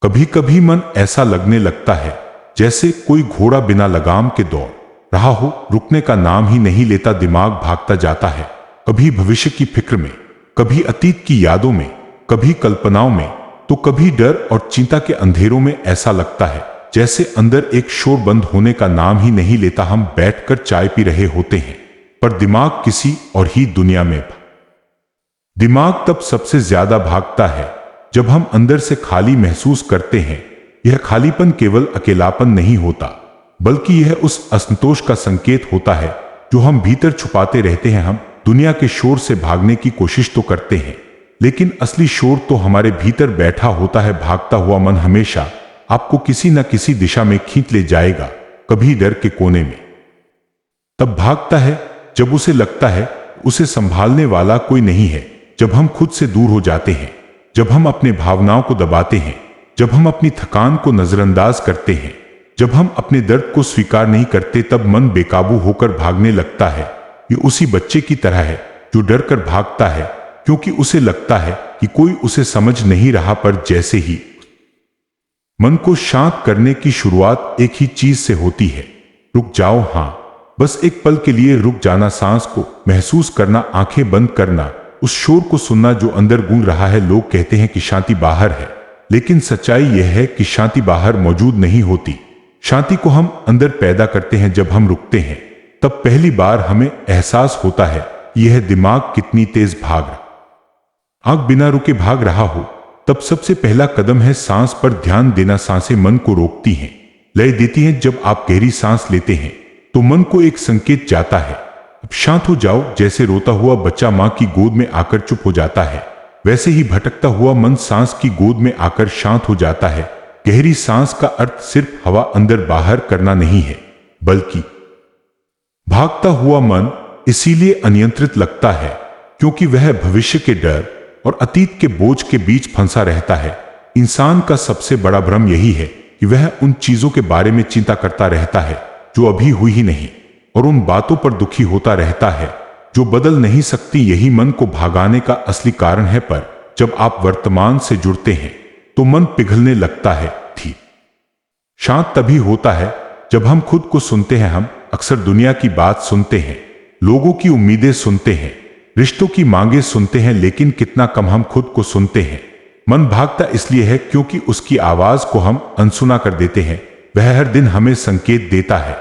कभी कभी मन ऐसा लगने लगता है जैसे कोई घोड़ा बिना लगाम के दौड़ रहा हो, रुकने का नाम ही नहीं लेता। दिमाग भागता जाता है, कभी भविष्य की फिक्र में, कभी अतीत की यादों में, कभी कल्पनाओं में, तो कभी डर और चिंता के अंधेरों में। ऐसा लगता है जैसे अंदर एक शोर बंद होने का नाम ही नहीं लेता। हम बैठकर चाय पी रहे होते हैं पर दिमाग किसी और ही दुनिया में। दिमाग तब सबसे ज्यादा भागता है जब हम अंदर से खाली महसूस करते हैं। यह खालीपन केवल अकेलापन नहीं होता, बल्कि यह उस असंतोष का संकेत होता है जो हम भीतर छुपाते रहते हैं। हम दुनिया के शोर से भागने की कोशिश तो करते हैं, लेकिन असली शोर तो हमारे भीतर बैठा होता है। भागता हुआ मन हमेशा आपको किसी न किसी दिशा में खींच ले जाएगा, कभी डर के कोने में। तब भागता है जब उसे लगता है उसे संभालने वाला कोई नहीं है, जब हम खुद से दूर हो जाते हैं, जब हम अपने भावनाओं को दबाते हैं, जब हम अपनी थकान को नजरअंदाज करते हैं, जब हम अपने दर्द को स्वीकार नहीं करते। तब मन बेकाबू होकर भागने लगता है। ये उसी बच्चे की तरह है जो डर कर भागता है क्योंकि उसे लगता है कि कोई उसे समझ नहीं रहा। पर जैसे ही मन को शांत करने की शुरुआत एक ही चीज से होती है, रुक जाओ। हां, बस एक पल के लिए रुक जाना, सांस को महसूस करना, आंखें बंद करना, उस शोर को सुनना जो अंदर गूंज रहा है। लोग कहते हैं कि शांति बाहर है, लेकिन सच्चाई यह है कि शांति बाहर मौजूद नहीं होती। शांति को हम अंदर पैदा करते हैं। जब हम रुकते हैं तब पहली बार हमें एहसास होता है कि यह दिमाग कितनी तेज भाग रहा। आंख बिना रुके भाग रहा हो तब सबसे पहला कदम है सांस पर ध्यान देना। सांसें मन को रोकती हैं, लय देती हैं। जब आप गहरी सांस लेते हैं तो मन को एक संकेत जाता है, अब शांत हो जाओ। जैसे रोता हुआ बच्चा मां की गोद में आकर चुप हो जाता है, वैसे ही भटकता हुआ मन सांस की गोद में आकर शांत हो जाता है। गहरी सांस का अर्थ सिर्फ हवा अंदर बाहर करना नहीं है, बल्कि भागता हुआ मन इसीलिए अनियंत्रित लगता है क्योंकि वह भविष्य के डर और अतीत के बोझ के बीच फंसा रहता है। इंसान का सबसे बड़ा भ्रम यही है कि वह उन चीजों के बारे में चिंता करता रहता है जो अभी हुई ही नहीं, और उन बातों पर दुखी होता रहता है जो बदल नहीं सकती। यही मन को भागाने का असली कारण है। पर जब आप वर्तमान से जुड़ते हैं तो मन पिघलने लगता है। शांत तभी होता है जब हम खुद को सुनते हैं। हम अक्सर दुनिया की बात सुनते हैं, लोगों की उम्मीदें सुनते हैं, रिश्तों की मांगे सुनते हैं, लेकिन कितना कम हम खुद को सुनते हैं। मन भागता इसलिए है क्योंकि उसकी आवाज को हम अनसुना कर देते हैं। वह हर दिन हमें संकेत देता है,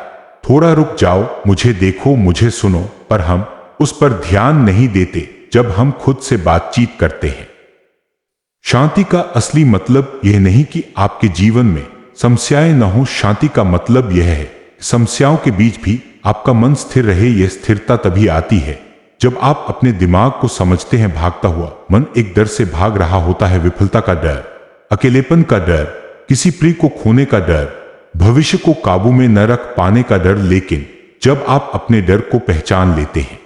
थोड़ा रुक जाओ, मुझे देखो, मुझे सुनो, पर हम उस पर ध्यान नहीं देते जब हम खुद से बातचीत करते हैं। शांति का असली मतलब यह नहीं कि आपके जीवन में समस्याएं न हो। शांति का मतलब यह है समस्याओं के बीच भी आपका मन स्थिर रहे। यह स्थिरता तभी आती है जब आप अपने दिमाग को समझते हैं। भागता हुआ मन एक डर से भाग रहा होता है, विफलता का डर, अकेलेपन का डर, किसी प्रिय को खोने का डर, भविष्य को काबू में न रख पाने का डर। लेकिन जब आप अपने डर को पहचान लेते हैं,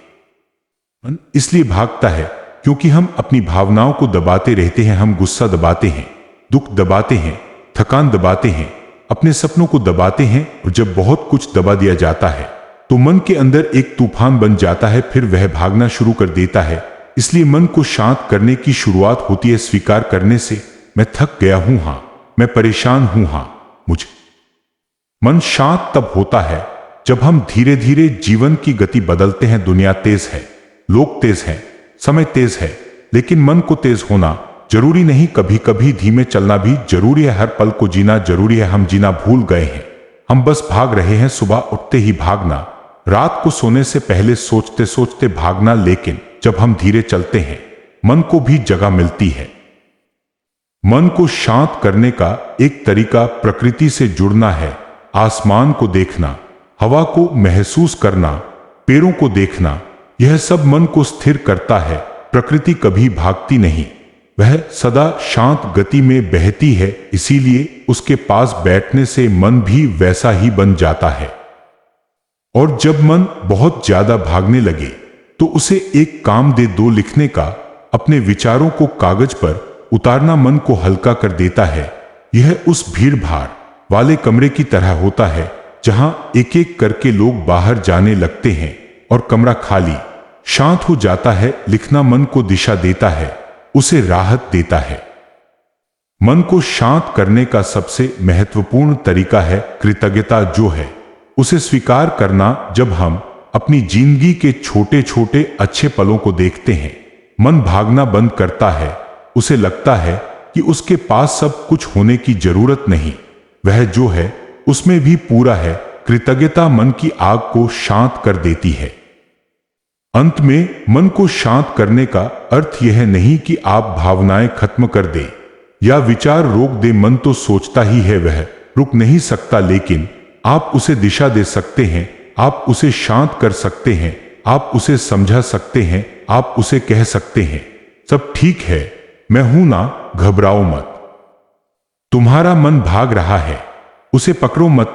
मन इसलिए भागता है क्योंकि हम अपनी भावनाओं को दबाते रहते हैं। हम गुस्सा दबाते हैं, दुख दबाते हैं, थकान दबाते हैं, अपने सपनों को दबाते हैं। और जब बहुत कुछ दबा दिया जाता है तो मन के अंदर एक तूफान बन जाता है, फिर वह भागना शुरू कर देता है। इसलिए मन को शांत करने की शुरुआत होती है स्वीकार करने से। मैं थक गया हूं, हां, मैं परेशान हूं, हां, मुझे। मन शांत तब होता है जब हम धीरे धीरे जीवन की गति बदलते हैं। दुनिया तेज है, लोग तेज हैं, समय तेज है, लेकिन मन को तेज होना जरूरी नहीं। कभी कभी धीमे चलना भी जरूरी है। हर पल को जीना जरूरी है। हम जीना भूल गए हैं, हम बस भाग रहे हैं। सुबह उठते ही भागना, रात को सोने से पहले सोचते सोचते भागना। लेकिन जब हम धीरे चलते हैं, मन को भी जगह मिलती है। मन को शांत करने का एक तरीका प्रकृति से जुड़ना है। आसमान को देखना, हवा को महसूस करना, पेड़ों को देखना, यह सब मन को स्थिर करता है। प्रकृति कभी भागती नहीं, वह सदा शांत गति में बहती है। इसीलिए उसके पास बैठने से मन भी वैसा ही बन जाता है। और जब मन बहुत ज्यादा भागने लगे तो उसे एक काम दे दो, लिखने का। अपने विचारों को कागज पर उतारना मन को हल्का कर देता है। यह उस भीड़ भाड़ वाले कमरे की तरह होता है जहां एक एक करके लोग बाहर जाने लगते हैं और कमरा खाली शांत हो जाता है। लिखना मन को दिशा देता है, उसे राहत देता है। मन को शांत करने का सबसे महत्वपूर्ण तरीका है कृतज्ञता, जो है उसे स्वीकार करना। जब हम अपनी जिंदगी के छोटे छोटे अच्छे पलों को देखते हैं, मन भागना बंद करता है। उसे लगता है कि उसके पास सब कुछ होने की जरूरत नहीं, वह जो है उसमें भी पूरा है। कृतज्ञता मन की आग को शांत कर देती है। अंत में मन को शांत करने का अर्थ यह नहीं कि आप भावनाएं खत्म कर दें या विचार रोक दें। मन तो सोचता ही है, वह रुक नहीं सकता, लेकिन आप उसे दिशा दे सकते हैं, आप उसे शांत कर सकते हैं, आप उसे समझा सकते हैं, आप उसे कह सकते हैं, सब ठीक है, मैं हूं ना, घबराओ मत। तुम्हारा मन भाग रहा है, उसे पकड़ो मत,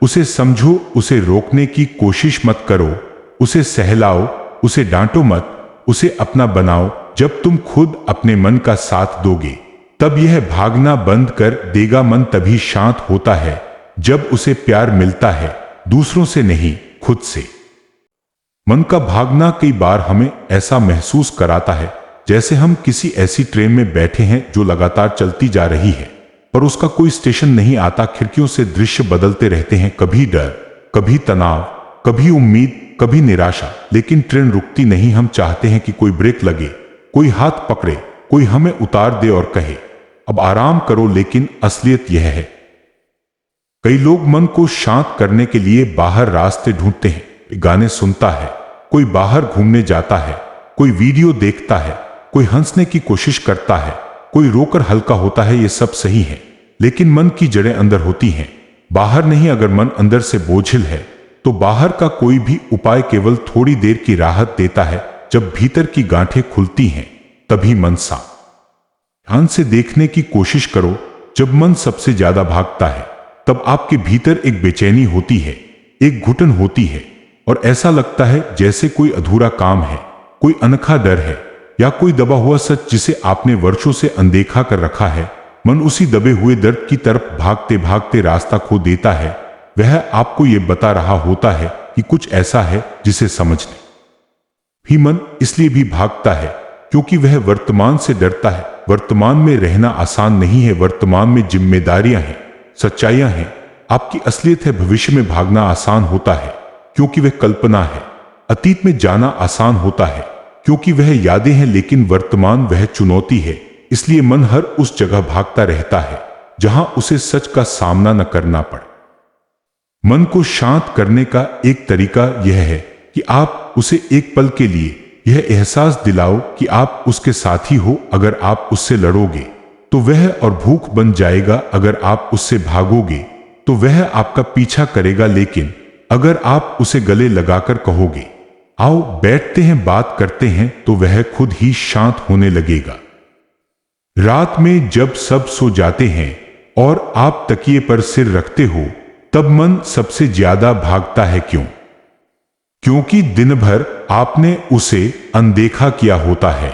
उसे समझो, उसे रोकने की कोशिश मत करो, उसे सहलाओ, उसे डांटो मत, उसे अपना बनाओ। जब तुम खुद अपने मन का साथ दोगे, तब यह भागना बंद कर देगा। मन तभी शांत होता है जब उसे प्यार मिलता है, दूसरों से नहीं, खुद से। मन का भागना कई बार हमें ऐसा महसूस कराता है जैसे हम किसी ऐसी ट्रेन में बैठे हैं जो लगातार चलती जा रही है, पर उसका कोई स्टेशन नहीं आता। खिड़कियों से दृश्य बदलते रहते हैं, कभी डर, कभी तनाव, कभी उम्मीद, कभी निराशा, लेकिन ट्रेन रुकती नहीं। हम चाहते हैं कि कोई ब्रेक लगे, कोई हाथ पकड़े, कोई हमें उतार दे और कहे अब आराम करो, लेकिन असलियत यह है कई लोग मन को शांत करने के लिए बाहर रास्ते ढूंढते हैं। गाने सुनता है, कोई बाहर घूमने जाता है, कोई वीडियो देखता है, कोई हंसने की कोशिश करता है, कोई रोकर हल्का होता है। ये सब सही है, लेकिन मन की जड़ें अंदर होती हैं, बाहर नहीं। अगर मन अंदर से बोझिल है तो बाहर का कोई भी उपाय केवल थोड़ी देर की राहत देता है। जब भीतर की गांठें खुलती हैं, तभी मन शांत। ध्यान से देखने की कोशिश करो, जब मन सबसे ज्यादा भागता है, तब आपके भीतर एक बेचैनी होती है, एक घुटन होती है, और ऐसा लगता है जैसे कोई अधूरा काम है, कोई अनोखा डर है, या कोई दबा हुआ सच जिसे आपने वर्षों से अनदेखा कर रखा है। मन उसी दबे हुए दर्द की तरफ भागते भागते रास्ता खो देता है। वह आपको यह बता रहा होता है कि कुछ ऐसा है जिसे समझने भी मन इसलिए भी भागता है क्योंकि वह वर्तमान से डरता है। वर्तमान में रहना आसान नहीं है, वर्तमान में जिम्मेदारियां हैं, सच्चाइयां हैं, आपकी असलियत है। भविष्य में भागना आसान होता है क्योंकि वह कल्पना है। अतीत में जाना आसान होता है क्योंकि वह यादें हैं, लेकिन वर्तमान वह चुनौती है। इसलिए मन हर उस जगह भागता रहता है जहां उसे सच का सामना न करना पड़े। मन को शांत करने का एक तरीका यह है कि आप उसे एक पल के लिए यह एहसास दिलाओ कि आप उसके साथी हो। अगर आप उससे लड़ोगे तो वह और भूख बन जाएगा, अगर आप उससे भागोगे तो वह आपका पीछा करेगा, लेकिन अगर आप उसे गले लगाकर कहोगे आओ बैठते हैं, बात करते हैं, तो वह खुद ही शांत होने लगेगा। रात में जब सब सो जाते हैं और आप तकिए पर सिर रखते हो, तब मन सबसे ज्यादा भागता है। क्यों? क्योंकि दिन भर आपने उसे अनदेखा किया होता है।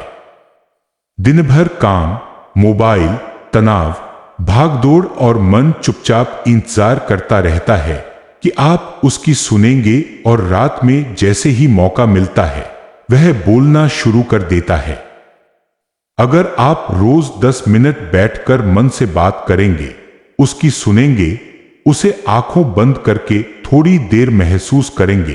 दिन भर काम, मोबाइल, तनाव, भागदौड़, और मन चुपचाप इंतजार करता रहता है कि आप उसकी सुनेंगे, और रात में जैसे ही मौका मिलता है वह बोलना शुरू कर देता है। अगर आप रोज 10 मिनट बैठकर मन से बात करेंगे, उसकी सुनेंगे, उसे आंखों बंद करके थोड़ी देर महसूस करेंगे,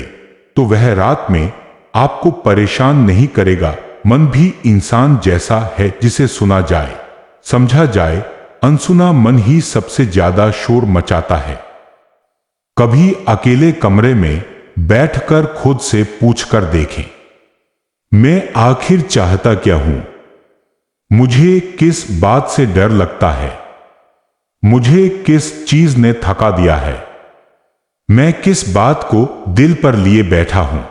तो वह रात में आपको परेशान नहीं करेगा। मन भी इंसान जैसा है जिसे सुना जाए, समझा जाए। अनसुना मन ही सबसे ज्यादा शोर मचाता है। कभी अकेले कमरे में बैठकर खुद से पूछकर देखें, मैं आखिर चाहता क्या हूं? मुझे किस बात से डर लगता है? मुझे किस चीज ने थका दिया है? मैं किस बात को दिल पर लिए बैठा हूं?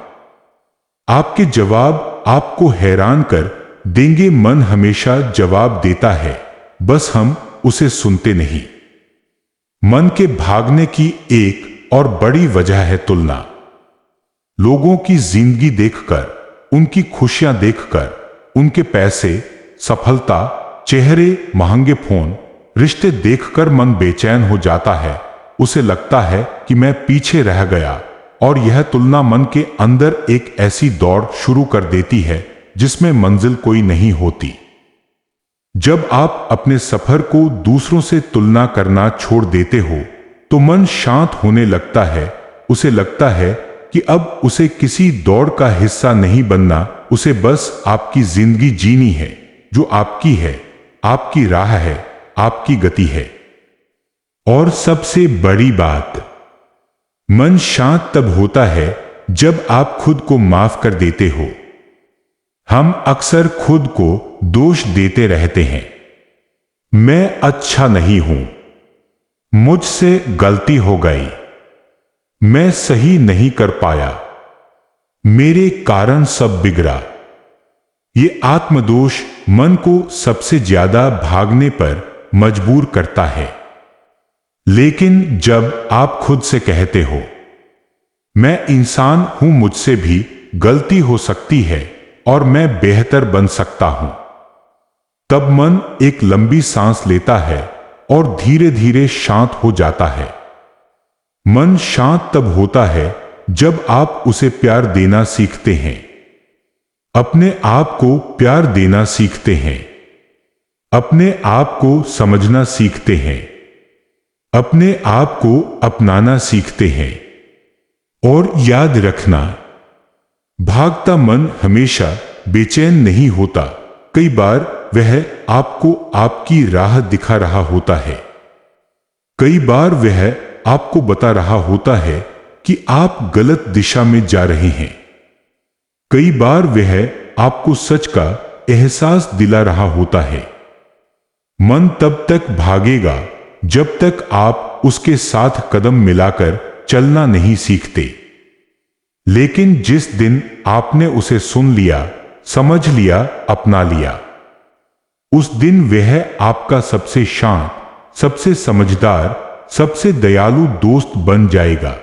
आपके जवाब आपको हैरान कर देंगे। मन हमेशा जवाब देता है, बस हम उसे सुनते नहीं। मन के भागने की एक और बड़ी वजह है तुलना। लोगों की जिंदगी देखकर, उनकी खुशियां देखकर, उनके पैसे, सफलता, चेहरे, महंगे फोन, रिश्ते देखकर मन बेचैन हो जाता है। उसे लगता है कि मैं पीछे रह गया, और यह तुलना मन के अंदर एक ऐसी दौड़ शुरू कर देती है जिसमें मंजिल कोई नहीं होती। जब आप अपने सफर को दूसरों से तुलना करना छोड़ देते हो तो मन शांत होने लगता है। उसे लगता है कि अब उसे किसी दौड़ का हिस्सा नहीं बनना, उसे बस आपकी जिंदगी जीनी है जो आपकी है, आपकी राह है, आपकी गति है। और सबसे बड़ी बात, मन शांत तब होता है जब आप खुद को माफ कर देते हो। हम अक्सर खुद को दोष देते रहते हैं। मैं अच्छा नहीं हूं, मुझसे गलती हो गई, मैं सही नहीं कर पाया, मेरे कारण सब बिगड़ा। ये आत्मदोष मन को सबसे ज्यादा भागने पर मजबूर करता है। लेकिन जब आप खुद से कहते हो मैं इंसान हूं, मुझसे भी गलती हो सकती है और मैं बेहतर बन सकता हूं, तब मन एक लंबी सांस लेता है और धीरे धीरे शांत हो जाता है। मन शांत तब होता है जब आप उसे प्यार देना सीखते हैं, अपने आप को प्यार देना सीखते हैं, अपने आप को समझना सीखते हैं, अपने आप को अपनाना सीखते हैं। और याद रखना, भागता मन हमेशा बेचैन नहीं होता। कई बार वह आपको आपकी राह दिखा रहा होता है, कई बार वह आपको बता रहा होता है कि आप गलत दिशा में जा रहे हैं, कई बार वह आपको सच का एहसास दिला रहा होता है। मन तब तक भागेगा जब तक आप उसके साथ कदम मिलाकर चलना नहीं सीखते। लेकिन जिस दिन आपने उसे सुन लिया, समझ लिया, अपना लिया, उस दिन वह आपका सबसे शांत, सबसे समझदार, सबसे दयालु दोस्त बन जाएगा।